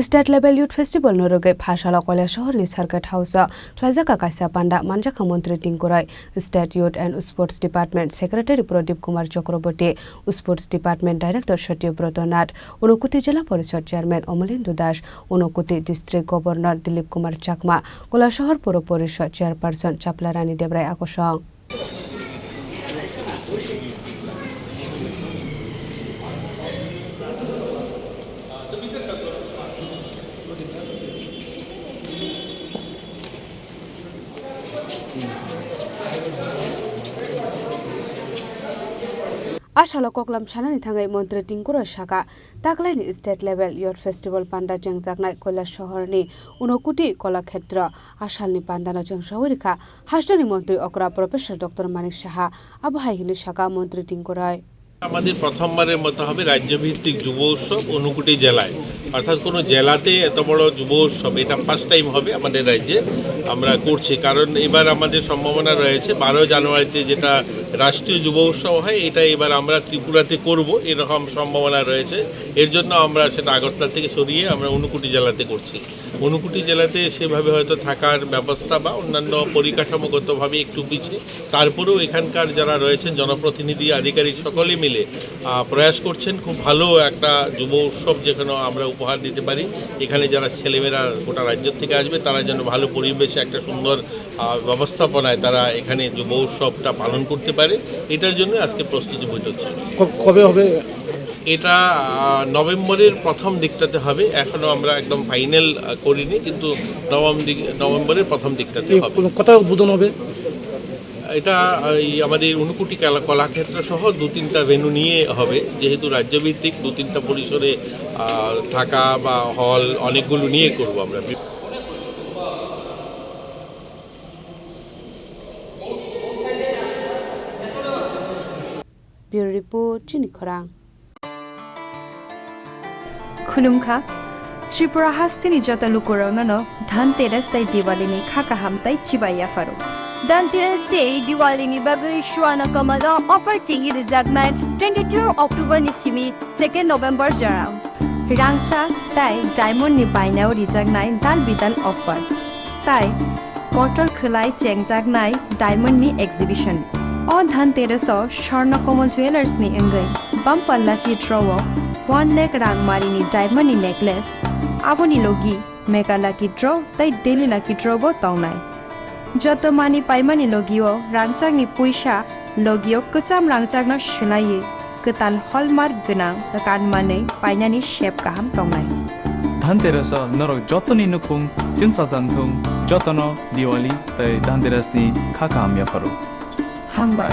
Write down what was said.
State level youth festival no Rwgwi Phasalo kailashahar ni circuit house Khlaijakha Kaisa Panda manjaka mantri tingkurai State Youth and Sports Department Secretary Pradip Kumar Chakraborty Sports Department Director Satya Brotonath Unokuti Jila Parishad Chairman Omolindu Das Unokuti District Governor Dilip Kumar Chakma kailashahar Pura Parishad Chairperson Chaplarani Debrai Akosang Asalo koklam sanani thangai mantri tingkura shaka taklaini state level youth festival Panda jengjaknai kailashahar ni unokuti kolakshetra asalni Panda no jengsawirika hasdani mantri okra Professor Dr. Manik Saha abhaihini shaka mantri tingkurai আমাদের প্রথমবারের মতো হবে রাজ্যভিত্তিক যুব উৎসব ঊনকোটি জেলায় অর্থাৎ কোনো জেলাতে এত বড় যুব উৎসব এটা ফার্স্ট টাইম হবে আমাদের রাজ্যে আমরা করছি কারণ এবার আমাদের সম্ভাবনা রয়েছে 12 জানুয়ারিতে যেটা রাষ্ট্রীয় যুব উৎসব হয় এটা এবার আমরা ত্রিপুরাতে করব এরকম সম্ভাবনা রয়েছে এর জন্য আমরা সেটা আগরতলা থেকে সরিয়ে আমরা ঊনকোটি জেলাতে করছি ঊনকোটি জেলাতে সেভাবে হয়তো থাকার ব্যবস্থা বা অন্যান্য পরিকাঠামোগতভাবে একটু পিছিয়ে তারপরেও এখানকার যারা রয়েছেন জনপ্রতিনিধি আধিকারিক সকলে মিলে প্রয়াস করছেন খুব ভালো একটা যুব উৎসব যেখানে আমরা উপহার দিতে পারি এখানে যারা ছেলেমেয়েরা গোটা রাজ্য থেকে আসবে তারা যেন ভালো পরিবেশে একটা সুন্দর ব্যবস্থাপনায় তারা এখানে যুব উৎসবটা পালন করতে পারে এটার জন্য আজকে প্রস্তুতি বৈঠক ছিল কবে হবে এটা নভেম্বরের প্রথম দিকটাতে হবে এখনো আমরা একদম ফাইনাল করিনি কিন্তু নভেম্বরের প্রথম দিকটাতে হবে কোথায় উদ্বোধন হবে এটা আমাদের ঊনকোটি কলাক্ষেত্র সহ 2-3টা ভেন্যু নিয়ে হবে যেহেতু রাজ্যভিত্তিক 2-3টা পরিসরে থাকা বা হল অনেকগুলো নিয়ে করব আমরা Bureau Report Chini Khorang Khulumkha Tripura hastini jota lukurona no Dhanteras tai Diwali ni khaka hamtai chibaya faro Dhanteras Day Diwali ni bagari shuana kamala opportunity rejagnai 22 October ni simi 2 November jarang Rangcha tai diamond ni bainao rejagnai dal bidan offer tai Portal khulai chengjagnai diamond ni exhibition O Dhanteras o Sharna Komal Jewelers ni engai bumper lucky draw 1 lakh rangmari ni diamond ni necklace aboni logi mega lucky draw tai daily lucky draw bo taunai joto mani paimani logio rangchang ni puisa logio kacham rangchang na shilai ketal hallmark gnang kan mane painani shape kaham taunai Dhanteras norok jotoni nukung jingsa jangthung jotono Diwali tai Dhanteras ni khakam ya faru Hambar